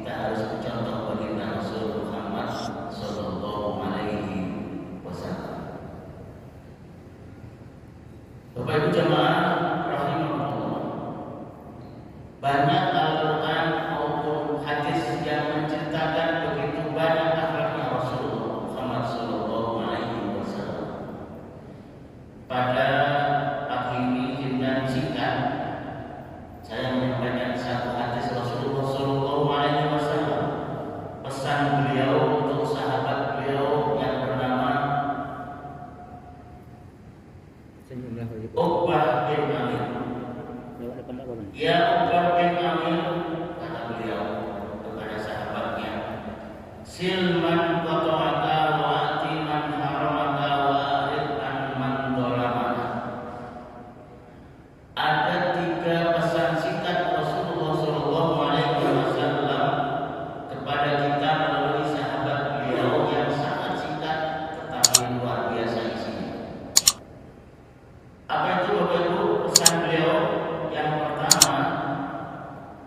kita harus mencontoh baginda Rasul Muhammad Sallallahu Alaihi Wasallam. Bapak Ibu jemaah rahimahullah, banyak Al-Quran maupun hadis yang menceritakan begitu banyak akhlaknya Rasulullah Muhammad Sallallahu Alaihi Wasallam. Pada pagi ini dengan singkat saya menyampaikan satu hadis Rasulullah Sallallahu Alaihi Wasallam, pesan beliau untuk sahabat beliau yang bernama Uqbah bin Amir. Ya Uqbah bin Amir, kata beliau kepada sahabatnya, silman qata'aka wa ati man haramaka wa arid an man dolamaka. Ada 3 pesan singkat Rasulullah Sallallahu Alaihi Wasallam kepada kita melalui sahabat beliau yang sangat singkat tetapi luar biasa isinya. Apa itu Bapak Ibu pesan beliau? Yang pertama,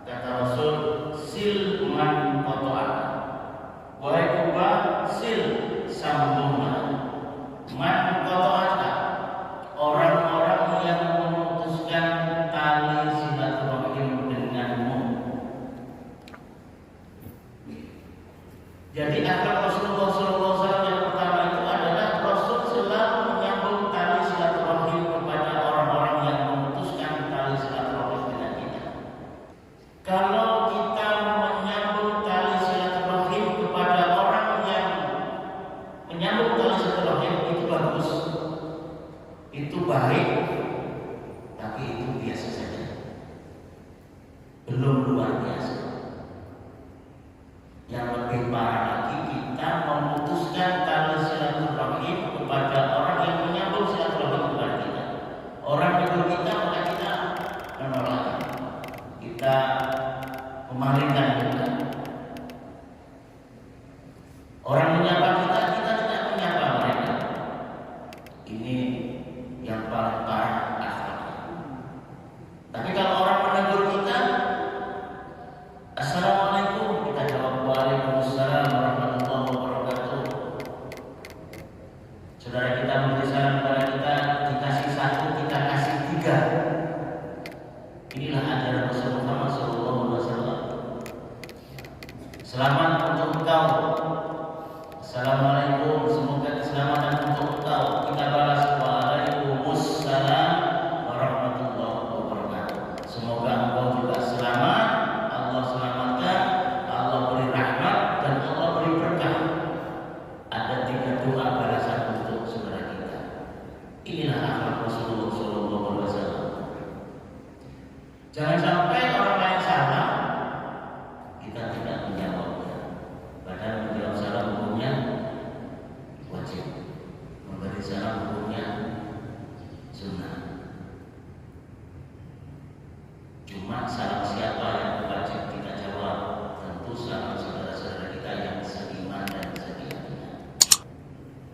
kata Rasul, sil man qata'aka. Wahai Uqbah, sil sambunglah man qata'aka, orang-orang yang memutuskan tali silaturahim denganmu. Jadi akhlak Rasulullah SAW yang pertama itu adalah Rasul selalu menyambung tali silaturahim kepada orang-orang yang memutuskan tali silaturahim dengan kita. Kalau kita menyambung tali silaturahim kepada orang yang menyambung tali silaturahim, itu bagus, itu baik, tapi itu biasa saja, belum luar biasa. Yang lebih parah lagi, kita memutuskan tali silaturahim kepada orang yang menyambung silaturahim kepada kita. Orang menegur kita, maka kita menolak, kita memalingkan juga. Orang menyapa kita, kita tidak menyapa mereka. Ini yang paling parah akhlaknya. Tapi kalau orang menegur kita, assalamualaikum, kita jawab waalaikumsalam warahmatullahi wabarakatuh. Saudara kita memberi salam kepada kita, dikasih 1, kita kasih 3. Inilah ajaran Rasulullah Muhammad SAW. Selamat untuk engkau, assalamualaikum, semoga keselamatan untuk engkau. Kita balas waalaikumsalam warahmatullahi wabarakatuh. Semoga engkau juga selamat, Allah selamatkan, Allah beri rahmat, dan Allah beri berkah. Ada 3 doa balasan untuk saudara kita. Inilah akhlak Rasulullah SAW. Jangan sampai orang lain salah, kita tidak menjawabnya. Padahal menjawab salam hukumnya wajib, memberi salam hukumnya sunnah. Cuma salam siapa yang wajib kita jawab? Tentu salam saudara-saudara kita yang seiman dan seiman.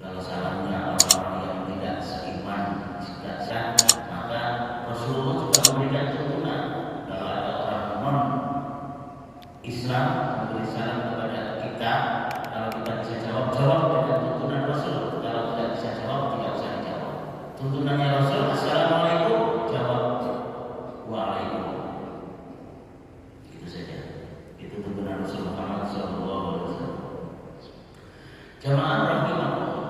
Kalau salamnya orang-orang yang tidak seiman, tidak sah, maka Rasulullah juga memberikan tuntunan. Kalau ada orang non-Islam memberi salam kepada kita, kalau kita bisa jawab, jawab dengan tuntunan Rasul. Kalau tidak bisa jawab, tidak usah dijawab. Tuntunannya Rasul, assalamualaikum, jawab waalaikumsalam. Itu saja. Itu tuntunan Rasul Muhammad SAW. Jamaah rahimahullah,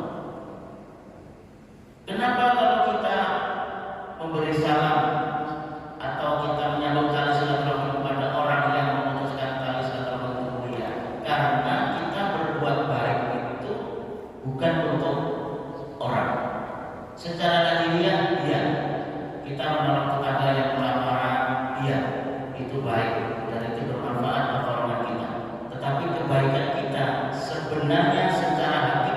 kenapa kalau kita memberi salam atau kita menyambung tali silaturahmi kepada orang yang memutuskan tali silaturahmi itu mulia? Karena kita berbuat baik itu bukan untuk orang. Secara lahiriah, iya, kita menolong tetangga yang kelaparan, iya, itu baik dan itu bermanfaat pertolongan kita. Tetapi kebaikan kita sebenarnya secara hati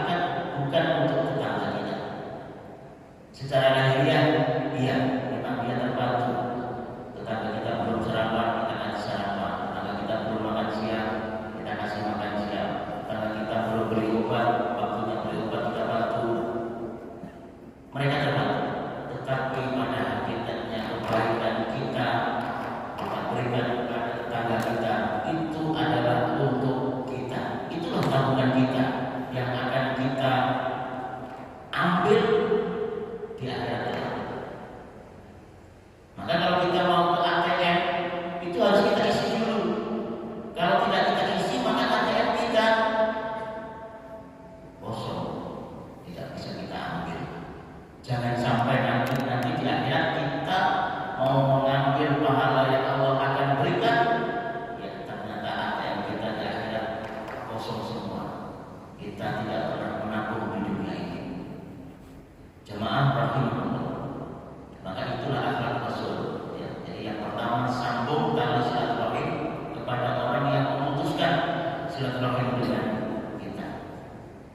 silaturahim dengan kita.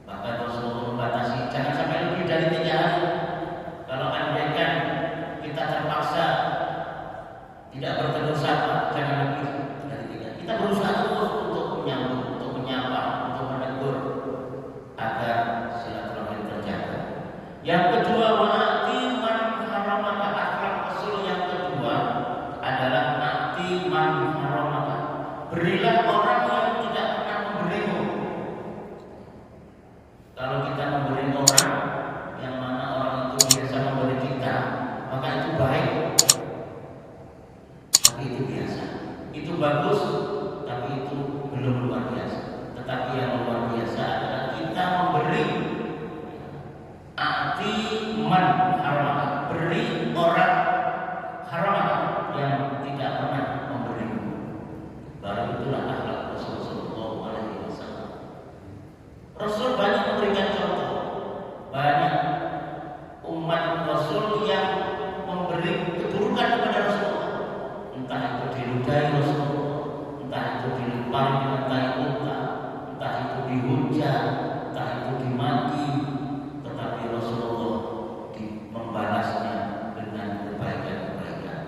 Bahkan Rasulullah membatasi jangan sampai lebih dari 3 hari. Kalau andaikan kita terpaksa tidak bertegur sapa, jangan lebih dari 3. Kita berusaha terus untuk menyambut, untuk menyapa, untuk menegur agar silaturahim terjaga. Yang kedua, wa'ati man haramaka, akhlak Rasul yang kedua adalah ati man haramaka. Berilah orang yang tidak pernah memberimu. Kalau kita memberi orang yang mana orang itu biasa memberi kita, maka itu baik. Tapi itu biasa. Itu bagus, tapi itu belum luar biasa. Tetapi yang luar biasa adalah kita memberi ati man haramaka, beri orang haramaka yang tidak pernah memberimu. Baru itulah akhlak Rasul sallallahu alaihi wasallam. Rasul banyak memberikan contoh. Banyak umat Rasul yang memberi keburukan kepada Rasulullah. Entah itu diludahi Rasulullah, entah itu dilempari dengan tai unta, entah itu dihujat, entah itu dimaki, tetapi Rasulullah membalasnya dengan kebaikan-kebaikan.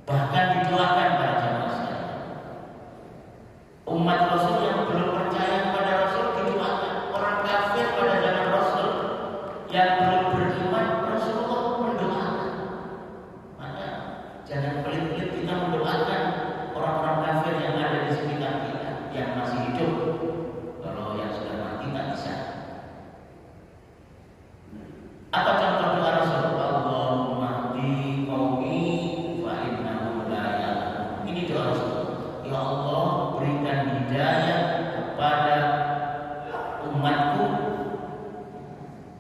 Bahkan didoakan para jamaah sekalian. Umat Rasul yang belum percaya kepada Rasul didoakan. Orang kafir pada zaman Rasul yang belum beriman, Rasulullah mendoakan. Maka jangan pelit-pelit kita mendoakan orang-orang kafir yang ada di sekitar kita, yang masih hidup. Kalau yang sudah mati tak bisa. Apa contoh doa Rasul? Allahumma hdi qaumi fa innahum la ya'lamun. Ini doa Rasul. Ya Allah, berikan hidayah kepada umatku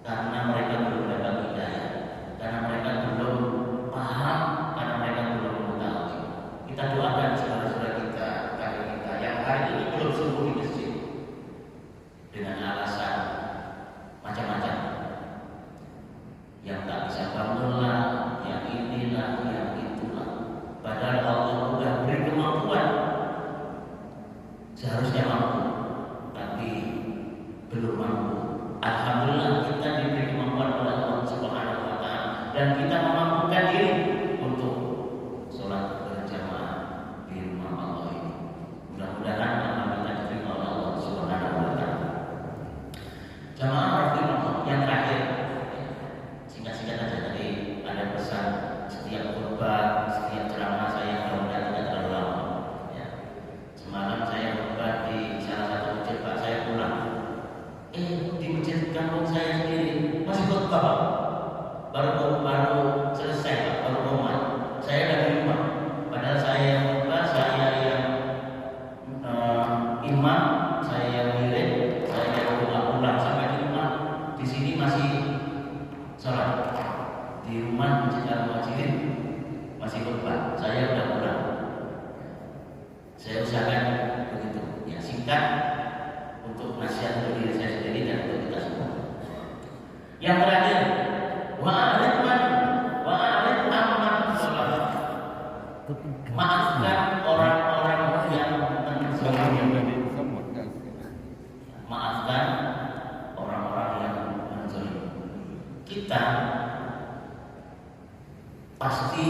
karena mereka belum dapat hidayah, karena mereka belum paham, karena mereka belum mengetahui. Kita doakan saudara-saudara kita, kakak kita yang hari ini belum sembuh di masjid dengan alasan macam-macam, yang tak bisa bangun lah, yang inilah, yang itulah. Padahal Allah sudah beri kemampuan, seharusnya mampu, tapi belum mampu. Alhamdulillah kita diberi kemampuan oleh Allah Subhanahu wa Ta'ala, dan kita memampukan diri untuk sholat berjamaah di rumah Allah ini. Mudah-mudahan amal kita diterima oleh Allah Subhanahu wa Ta'ala. Jamaah rahimahullah, yang terakhir, singkat-singkat aja, tadi ada pesan setiap khutbah, setiap ceramah saya mudah-mudahan tidak terlalu lama. Ya. Semalam saya khutbah di salah satu masjid, Pak, saya pulang. Di masjid kampung saya sendiri masih khutbah, baru selesai, Pak, baru komat. Saya udah di rumah. Padahal saya yang khutbah, saya yang imam, saya yang wirid, saya yang pulang sampai di rumah. Di sini masih sholat. Di rumah masjid Al-Muhajirin masih khutbah. Saya udah pulang. Saya usahakan begitu. Ya, singkat untuk nasihat untuk diri saya sendiri dan untuk kita semua. Yang terakhir, wa'alid amman sholat. Maafkan orang-orang yang menzalimi. Maafkan orang-orang yang menzalimi. Kita pasti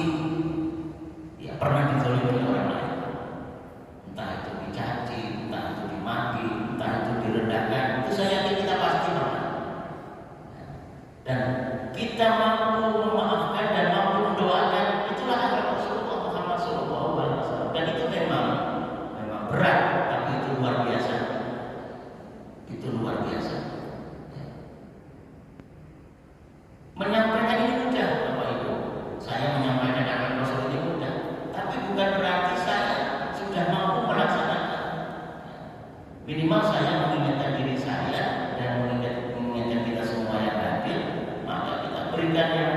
ya pernah dizalimi oleh orang lain. Entah itu dicaci, entah itu dimaki, entah itu direndahkan. Itu saya yakin kita pasti pernah. Dan kita mampu memaafkan dan mampu mendoakan, itulah akhlak Rasulullah Muhammad SAW. Dan itu memang berat, tapi itu luar biasa. Itu luar biasa. Menyampaikan ini mudah, Bapak Ibu. Saya menyampaikan akhlak Rasul ini mudah, tapi bukan berarti saya sudah mampu melaksanakan. Minimal saya mengingatkan diri saya dan mengingatkan kita semua yang hadir, maka kita berikan yang